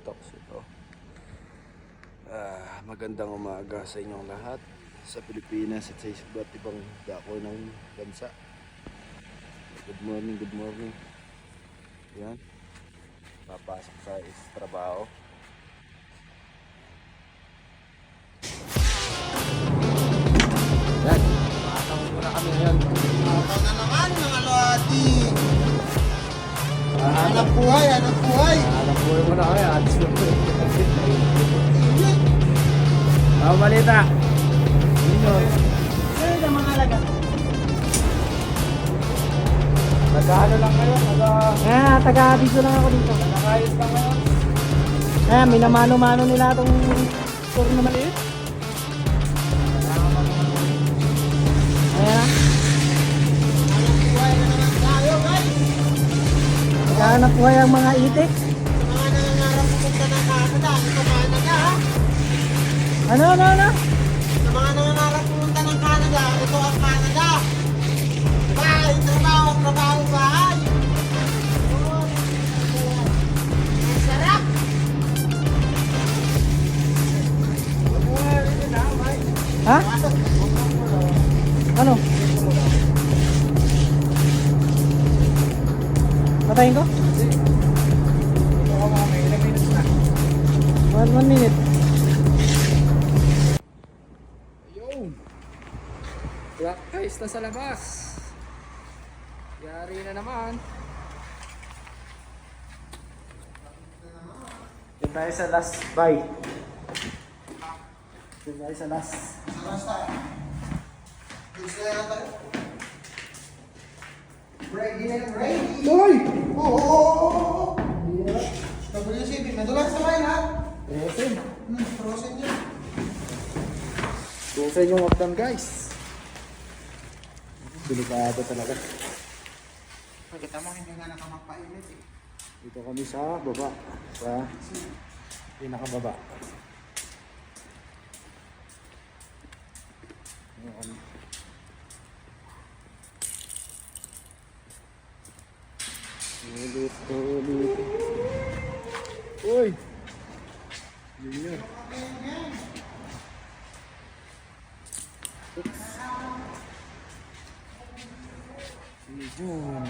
Talks ito. Magandang umaga sa inyong lahat sa Pilipinas at sa iba't ibang dako ng bansa. Good morning, good morning. Yan. Papasok sa trabaho. Yan. Pasok muna kami ngayon. Ako na naman mga lodi. Anak buhay, anak buhay. Alam po muna kami. Ano balita? Sino na mga alaga? Nag-ano lang ngayon? Taga-abiso lang ako dito. Nag-ayos lang ngayon? Minamano-mano nila itong store na maliit. Ayan. Anak buhay na naman tayo, guys. Anak buhay ang mga itik. Sa mga nangangarap pupunta ng Canada, ito Canada ha? Ano? Sa mga nangangarap pumunta ng Canada, ito ang Canada. Bahay, trabaho, bahay. Ang sarap. Ha? Ano? Patayin ko? One minute. Ayun! Black ice na sa labas. Yari na naman. Yan tayo sa last buy. Yan tayo sa last. Ready. Uy! Oo. WCB, madulas sa bayan ha? Frozen. Frozen yun. Frozen yung lockdown guys. Delikado talaga. Kita mo hindi nga nakamagpainit eh. Dito kami sa baba. Sa pinakababa. Ayan. Ulit. Uy! Yun yun. Yun.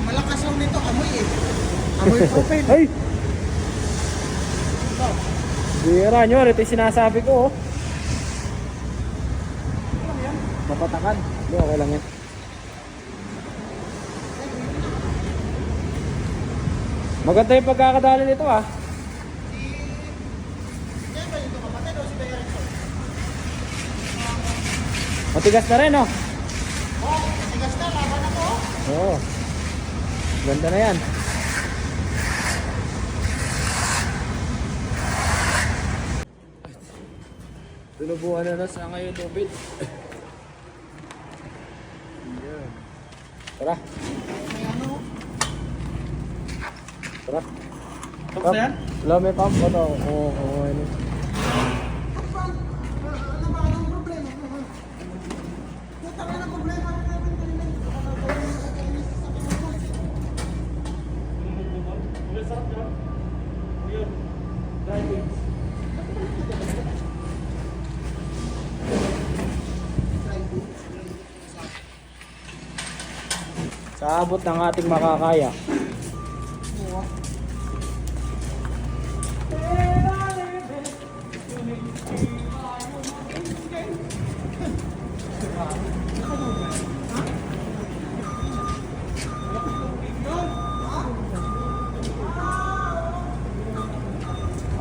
Malakas yung nito, amoy eh. Amoy propane. Ay! Bira nyo, ito yung sinasabi ko oh. Mapatakan. Hindi, okay lang yan. Maganda yung pagkakadali nito ah. Kaya ba yung kapatid o si Bayerson? Matigas na rin oh. Oh, matigas na, laban ako. Oo. Ganda na yan. Tulubuhan na sa ngayon lubid. Yan. Tara. May ano? Tara. Tapos na yan? Wala may pump ano? Oo, ano. Ano ba? Anong problema? Puta ka na problema. Sa abot ng ating makakaya.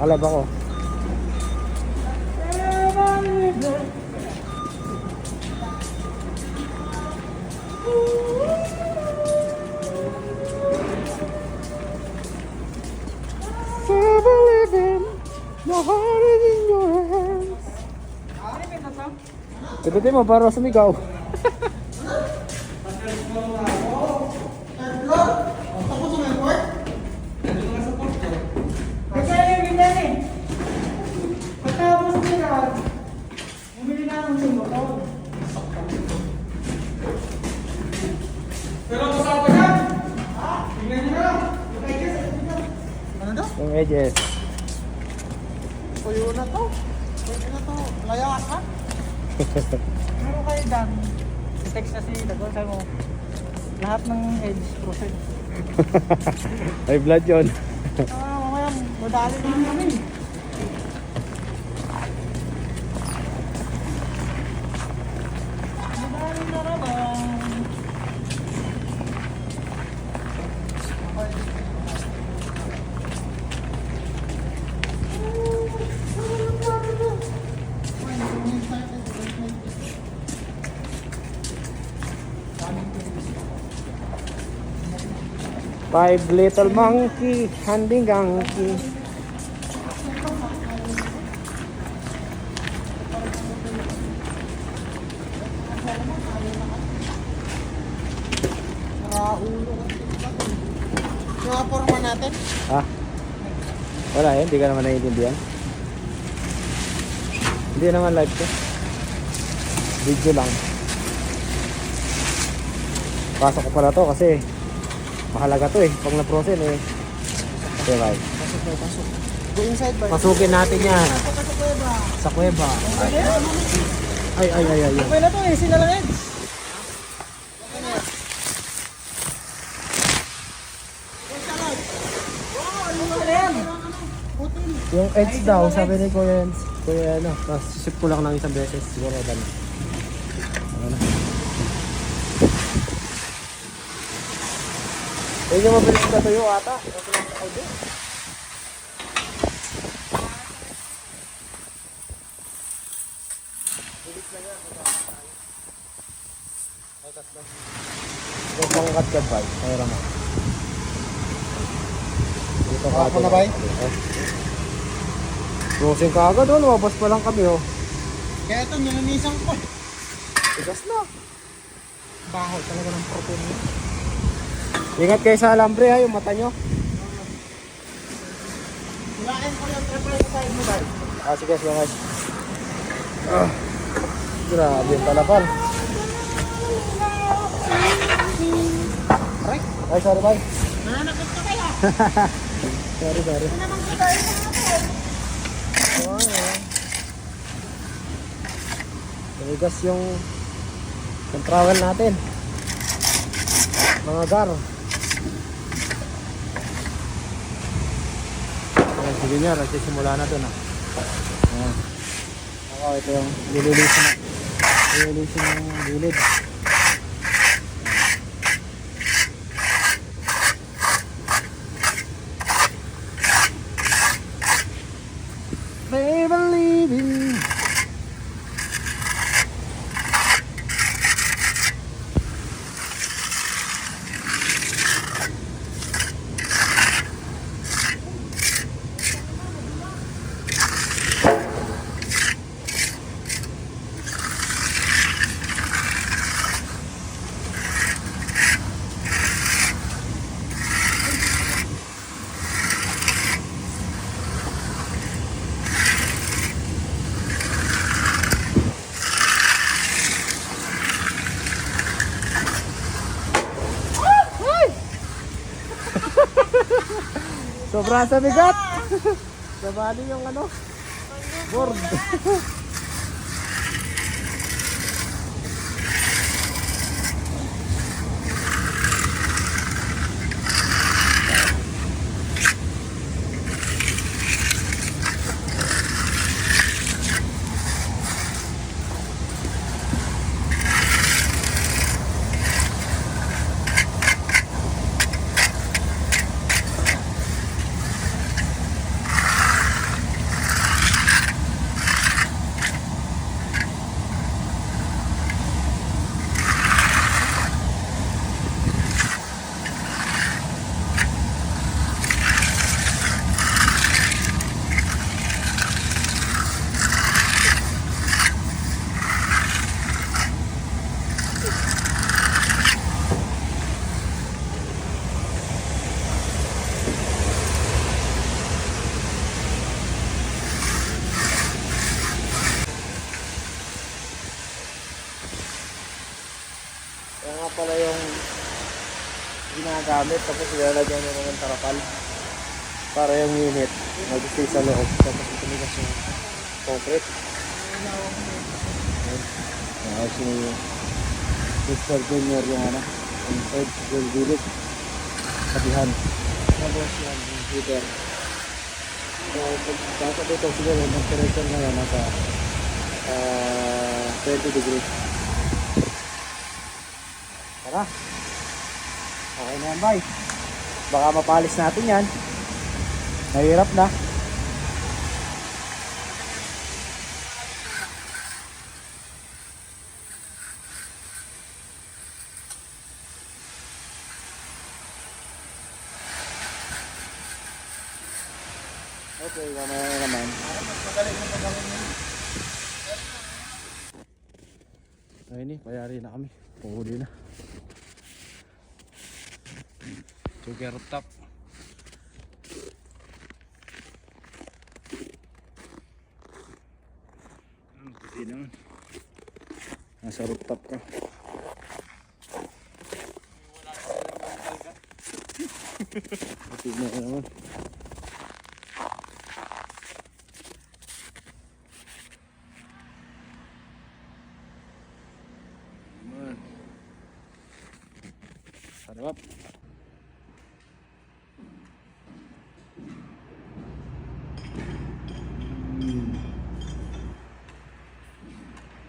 Alab ako. My heart is in your hands. Pindutin mo para sumigaw. Third floor? Tapos yung airport? Kasi yung ganyan eh. Pagkapos nila, bumili na ng motor. Pero kasama yan! Ha? Tingnan nyo na! Ano daw? Yung edges. Puyo na to. Pwede na to. Layasan. Meron kayo dyan. I-text na si Dagol. Sabi mo, lahat ng edge proceed. Ay, blood yun. Mamaya, madali na kami. Madali na naman. Five little monkey, handing donkey. Yung aporma natin. Ha? Wala eh, hindi ka naman naiintindihan. Hindi naman live to. Video lang. Pasok ko pala to kasi mahalaga to eh. Pag na-process eh. Okay, bye. Pasok na, pasok. Go inside ba? Pasukin natin yan. Pasok ka sa kuweba. Sa kuweba. Ay. Okay na to eh, sila lang edge. Yung edge daw, sabi ni Kuya Jens. Kuya ano, tapos sip ko lang ng isang beses. Siguro ba na. Ano? Ayun yung mabilis na tuyo ata. Mabilis na audio. Bilis na nga. Ay, tatlo. Huwag mong kat-kat ba? Ay, rama. Dito ka Ako na ba? Closing ka agad, oh. Lumabas pa lang kami, oh. Kaya ito, nilinisan ko. Tigas na. Baho talaga ng protein niya. Ingat kayo sa alambre, ha, yung mata nyo. Hilain ko yung triple sa side mo, guys. Ah, sige, guys. Grabe yung talapal. Aray, Ay, sorry, bye. nananakit ka kaya. Sorry. Ito naman ko tayo sa natin. Tumigas yung travel natin. Mga gar. Ayan, sige niya, nagsisimula na ito na. Ayan. Ako, ito yung nililisin na. Nililisin yung gilid. Babe, I'm leaving. Sobra sa bigat. Sabali yung ano. Board. Kaya nga pala yung ginagamit tapos ilalagyan nyo ng tarapal para yung unit mag-stay sa loob tapos itumigas yung concrete. Si Mr. Junior yung ano, yung third school bilik sabihan tapos yan yung heater. So pagkasa dito siguro yung temperature ngayon nasa 20 degrees. Tara, okay na yan bay, baka mapalis natin yan, nahirap na. Okay, mamaya na naman. Ayun eh, payari na kami. Puhuli na. Sugar top. Puti naman. Nasa rooftop ka. Puti na naman. Sarap.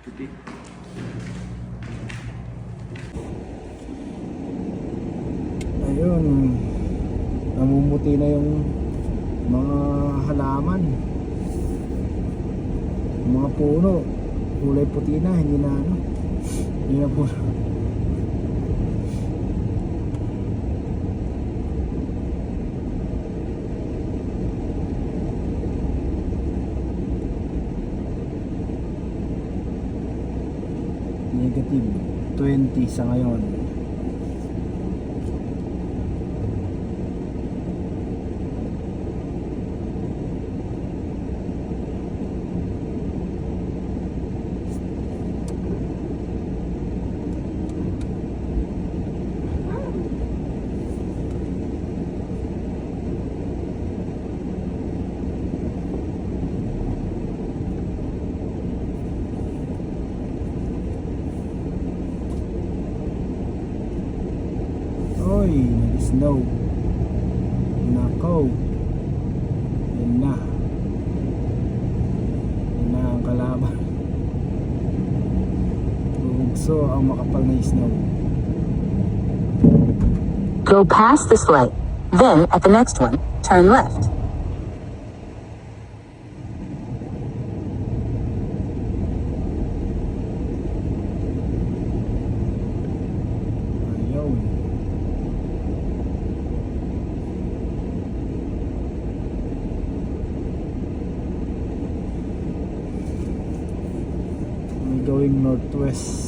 Puti. Ayun. Namumuti na yung mga halaman. Yung mga puno. Kulay puti na, hindi na ano. Hindi na puno. Negative 20 sa ngayon. Oy, nag-snow. Nako. Yan na. Yan na ang kalaban. Bugso ang makapal na snow. Go past this light. Then, at the next one, turn left. Ayun. May going northwest.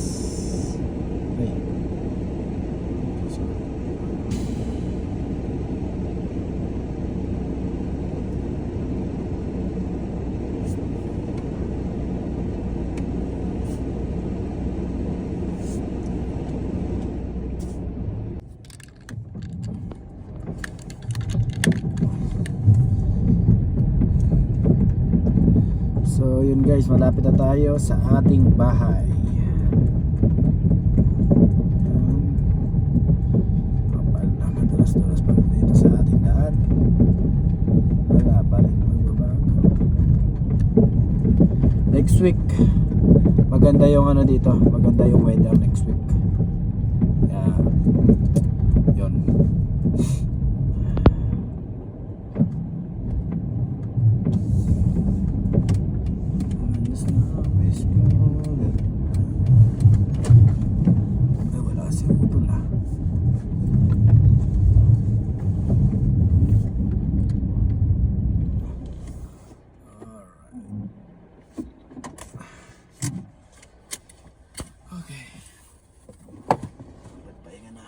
Ay. So yun guys, malapit na tayo sa ating bahay. Kapal na madulas-dulas pa dito sa ating daan. Wala pa rin magbabago. Next week maganda yung ano dito, maganda yung weather next week. Yeah. Yun. Ay, wala kasi utol ah. Okay. Pahinga na.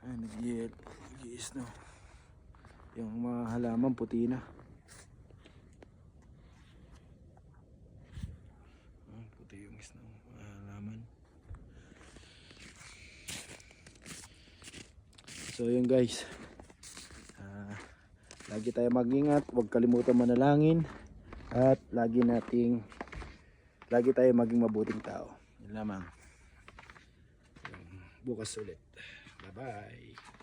Ay, nag-i-snow. Yung mga halaman puti na. Puti yung snow, mga halaman. So yun guys, lagi tayo mag-ingat, huwag kalimutan manalangin, at lagi tayo maging mabuting tao. Yun lamang. Bukas ulit. Bye bye.